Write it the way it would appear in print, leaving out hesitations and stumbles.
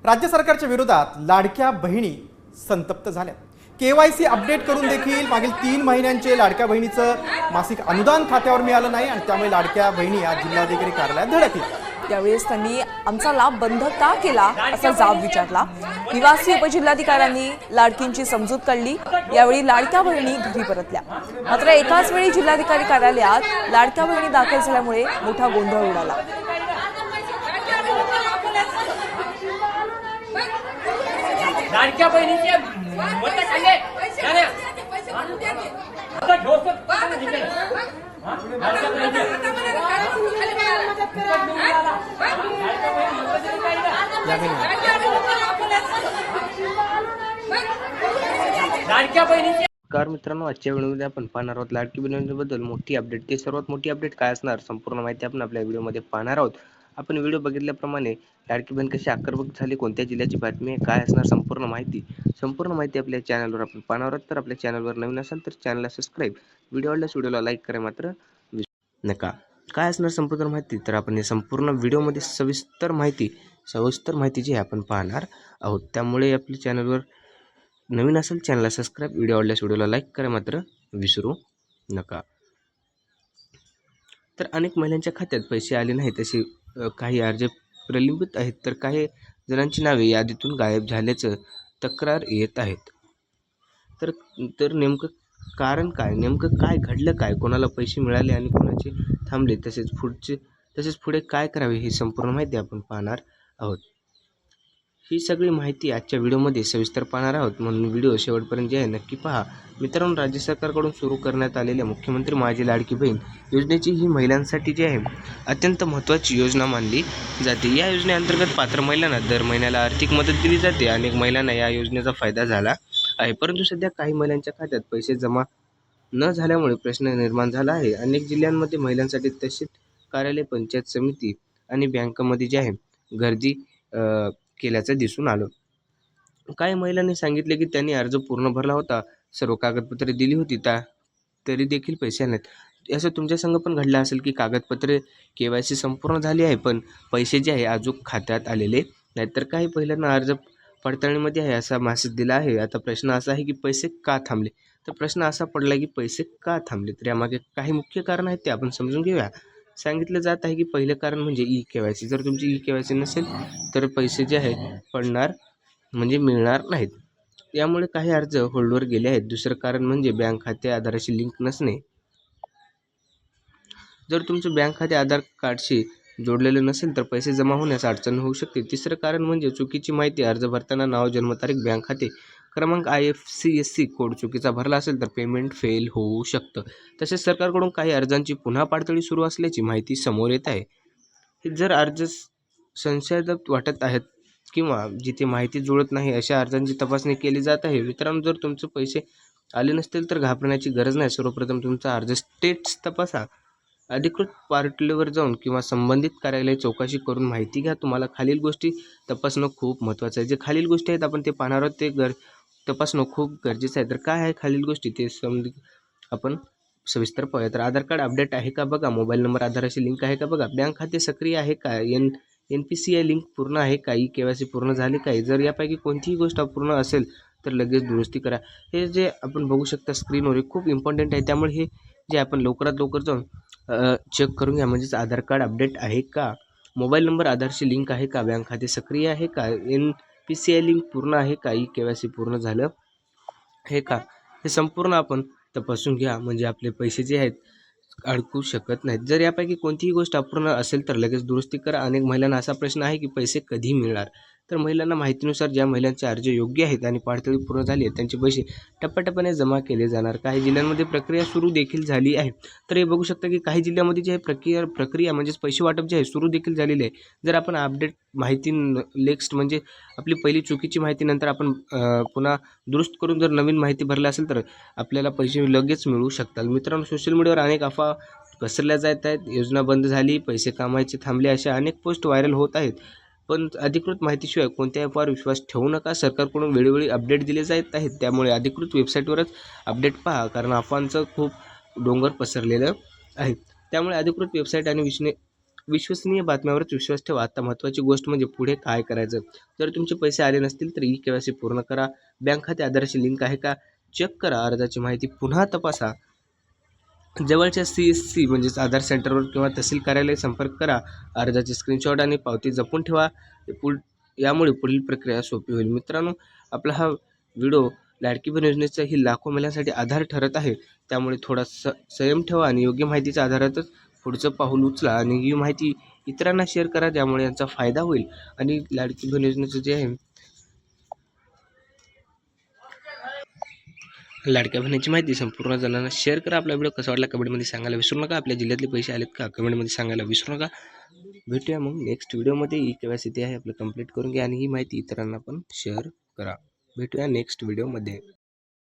राज्य सरकारच्या विरोधात लाडक्या बहिणी संतप्त झाल्या। KYC अपडेट करून देखील मागील 3 महिन्यांचे लाडक्या बहिणीचं मासिक अनुदान खात्यावर मिळालं नाही आणि त्यामुळे लाडक्या बहिणी आज जिल्हाधिकारी कार्यालयात धडकल्या। त्यावेळेस त्यांनी आमचा लाभ बंद का केला असा जाब विचारला। निवासी उपजिल्हाधिकाऱ्यांनी लाडकींची समजूत काढली। यावेळी लाडक्या बहिणी घरी परतल्या। मात्र एकाच वेळी जिल्हाधिकारी कार्यालयात लाडक्या बहिणी दाखल झाल्यामुळे मोठा गोंधळ उडाला। लाडक्या बहिणीचे मत खाल्ले लाडक्या बहिणीचे। नमस्कार मित्रांनो, आजच्या व्हिडिओमध्ये आपण पाहणार आहोत लाडकी बहिणींबद्दल मोठी अपडेट। ते सर्वात मोठी अपडेट काय असणार संपूर्ण माहिती आपण आपल्या व्हिडिओमध्ये पाहणार आहोत। आपण व्हिडिओ बघितल्याप्रमाणे लाडकी बहीण कशी आक्रमक झाली, कोणत्या जिल्ह्याची बातमी आहे, काय असणार संपूर्ण माहिती आपल्या चॅनलवर आपण पाहणार आहोत। तर आपल्या चॅनलवर नवीन असाल तर चॅनलला सबस्क्राईब, व्हिडिओला लाईक करा मात्र नका। काय असणार संपूर्ण माहिती तर आपण हे संपूर्ण व्हिडिओमध्ये सविस्तर माहिती जी आपण पाहणार आहोत। त्यामुळे आपल्या चॅनलवर नवीन असेल चॅनलला सबस्क्राईब, व्हिडिओला लाईक करा मात्र विसरू नका। तर अनेक महिलांच्या खात्यात पैसे आले नाहीत असे काही अर्ज प्रलंबित आहेत, तर काही जणांची नावे यादीतून गायब झाल्याचं तक्रार येत आहेत। तर नेमकं कारण काय, नेमकं काय घडलं, काय कोणाला पैसे मिळाले आणि कोणाचे थांबले, तसेच पुढे काय करावे ही संपूर्ण माहिती आपण पाहणार आहोत। ही सगळी माहिती आजच्या व्हिडिओमध्ये सविस्तर पाहणार आहोत, म्हणून व्हिडिओ शेवटपर्यंत जे आहे नक्की पहा। मित्रांनो, राज्य सरकारकडून सुरू करण्यात आलेल्या मुख्यमंत्री माझी लाडकी बहीण योजनेची ही महिलांसाठी जी आहे अत्यंत महत्त्वाची योजना मानली जाते। या योजनेअंतर्गत पात्र महिलांना दर महिन्याला आर्थिक मदत दिली जाते। अनेक महिलांना या योजनेचा फायदा झाला आहे, परंतु सध्या काही महिलांच्या खात्यात पैसे जमा न झाल्यामुळे प्रश्न निर्माण झाला आहे। अनेक जिल्ह्यांमध्ये महिलांसाठी तसेच कार्यालय, पंचायत समिती आणि बँकांमध्ये जे आहे गर्दी केल्याचं दिसून आलं। काही महिलांनी सांगितले की त्यांनी अर्ज पूर्ण भरला होता, सर्व कागदपत्रे दिली होती, तरी देखील पैसे नाहीत। असं तुमच्या संग पण घडलं असेल की कागदपत्रे KYC संपूर्ण झाली आहे पण पैसे जे आहे अजून खात्यात आलेले नाहीत। तर काही महिलांना अर्ज पडताळणीमध्ये आहे असा मेसेज दिला आहे। आता प्रश्न असा आहे की पैसे का थांबले, तर प्रश्न असा पडला की पैसे का थांबले, तर यामागे काही मुख्य कारण आहेत ते आपण समजून घेऊया। सांगितलं जात आहे की पहिलं कारण म्हणजे KYC। जर तुमची KYC नसेल तर पैसे जे आहेत पडणार म्हणजे मिळणार नाहीत, यामुळे काही अर्ज होल्डवर गेले आहेत। दुसरं कारण म्हणजे बँक खाते आधाराशी लिंक नसणे। जर तुमचं बँक खाते आधार कार्डशी जोडलेलं नसेल तर पैसे जमा होण्यास अडचण होऊ शकते। तिसरं कारण म्हणजे चुकीची माहिती, अर्ज भरताना नाव, जन्मतारीख, बँक खाते क्रमांक, IFSC कोड चुकीचा भरला असेल तर पेमेंट फेल होऊ शकतं। तसेच सरकारकडून काही अर्जांची पुन्हा पडताळणी सुरू असल्याची माहिती समोर येत आहे। जर अर्ज संशयास्पद वाटत आहेत किंवा जिथे माहिती जुळत नाही अशा अर्जांची तपासणी केली जात आहे। मित्रांनो, जर तुमचे पैसे आले नसतील तर घाबरण्याची गरज नाही। सर्वप्रथम तुमचा अर्ज स्टेटस तपासा, अधिकृत पोर्टलवर जाऊन किंवा संबंधित कार्यालय चौकशी करून माहिती घ्या। तुम्हाला खालील गोष्टी तपासणं खूप महत्त्वाचं आहे। जे खालील गोष्टी आहेत आपण ते पाहणार आहोत, ते तपासणं खूप गरजेचं आहे। तर काय आहे खालील गोष्टी ते आपण सविस्तर पाहूया। तर आधार कार्ड अपडेट आहे का बघा, मोबाईल नंबर आधाराशी लिंक आहे का बघा, बँक खाते सक्रिय आहे का, NPCI लिंक पूर्ण आहे का, KYC पूर्ण झाले का। जर यापैकी कोणतीही गोष्ट अपूर्ण असेल तर लगेच दुरुस्ती करा। हे जे आपण बघू शकता स्क्रीनवर हे खूप इम्पॉर्टंट आहे, त्यामुळे हे जे आपण लवकरात लवकर जाऊन चेक करून घ्या। म्हणजेच आधार कार्ड अपडेट आहे का, मोबाईल नंबर आधारशी लिंक आहे का, बँक खाते सक्रिय आहे का, NPCI लिंक पूर्ण आहे का, KYC पूर्ण झालं आहे का, हे संपूर्ण आपण तपासून घ्या, म्हणजे आपले पैसे जे आहेत अडकू शकत नाहीत। जर यापैकी कोणतीही गोष्ट अपूर्ण असेल तर लगेच दुरुस्ती करा। अनेक महिलांना असा प्रश्न आहे की पैसे कधी मिळणार, तर महिलांना माहितीनुसार ज्या महिलांचे अर्ज योग्य आहेत आणि पडताळणी पूर्ण झाली आहे त्यांचे पैसे टप्प्याटप्प्याने जमा केले जाणार। काही जिल्ह्यांमध्ये प्रक्रिया सुरू देखील झाली आहे। तर हे बघू शकता की काही जिल्ह्यामध्ये जे आहे प्रक्रिया म्हणजेच पैसे वाटप जे आहे सुरू देखील झालेले आहे। जर आपण अपडेट माहिती नेक्स्ट म्हणजे आपली पहिली चुकीची माहिती नंतर आपण पुन्हा दुरुस्त करून जर नवीन माहिती भरली असेल तर आपल्याला पैसे लगेच मिळू शकतात। मित्रांनो, सोशल मीडियावर अनेक अफवा पसरल्या जात आहेत। योजना बंद झाली, पैसे कामायचे थांबले, अशा अनेक पोस्ट व्हायरल होत आहेत। पण अधिकृत माहितीशिवाय कोणत्या ॲपवर विश्वास ठेवू नका। सरकारकडून वेळोवेळी अपडेट दिले जात आहेत, त्यामुळे अधिकृत वेबसाईटवरच अपडेट पहा, कारण अफवांचं खूप डोंगर पसरलेलं आहे। त्यामुळे अधिकृत वेबसाईट आणि विश्वसनीय बातम्यावरच विश्वास ठेवा. आता महत्त्वाची गोष्ट म्हणजे पुढे काय करायचं. जर तुमचे पैसे आले नसतील तर KYC पूर्ण करा. बँक खाते आधारशी लिंक आहे का चेक करा. अर्जाची माहिती पुन्हा तपासा. जवळच्या CSC म्हणजेच आधार सेंटरवर किंवा तहसील कार्यालय संपर्क करा. अर्जाचे स्क्रीनशॉट आणि पावती जपून ठेवा. यामुळे पुढील प्रक्रिया सोपी होईल. मित्रांनो, आपला हा व्हिडिओ लाडकी बहीण योजनेचा ही लाखो महिलांसाठी आधार ठरत आहे. त्यामुळे थोडा संयम ठेवा आणि योग्य माहितीच्या आधारातच पुढचं पाऊल उचला आणि ही माहिती इतरांना शेअर करा, ज्यामुळे यांचा फायदा होईल. आणि लाडकी बहीण योजनेचं जे आहे लाडक्या बहिणीची माहिती संपूर्ण जणांना शेअर करा. आपला व्हिडिओ कसा वाटला कमेंटमध्ये सांगायला विसरू नका. आपल्या जिल्ह्यातले पैसे आलेत का कमेंटमध्ये सांगायला विसरू नका. भेटूया मग नेक्स्ट व्हिडिओमध्ये. KYC ते आहे आपलं कंप्लीट करून घ्या आणि ही माहिती इतरांना पण शेअर करा. भेटूया नेक्स्ट व्हिडिओमध्ये.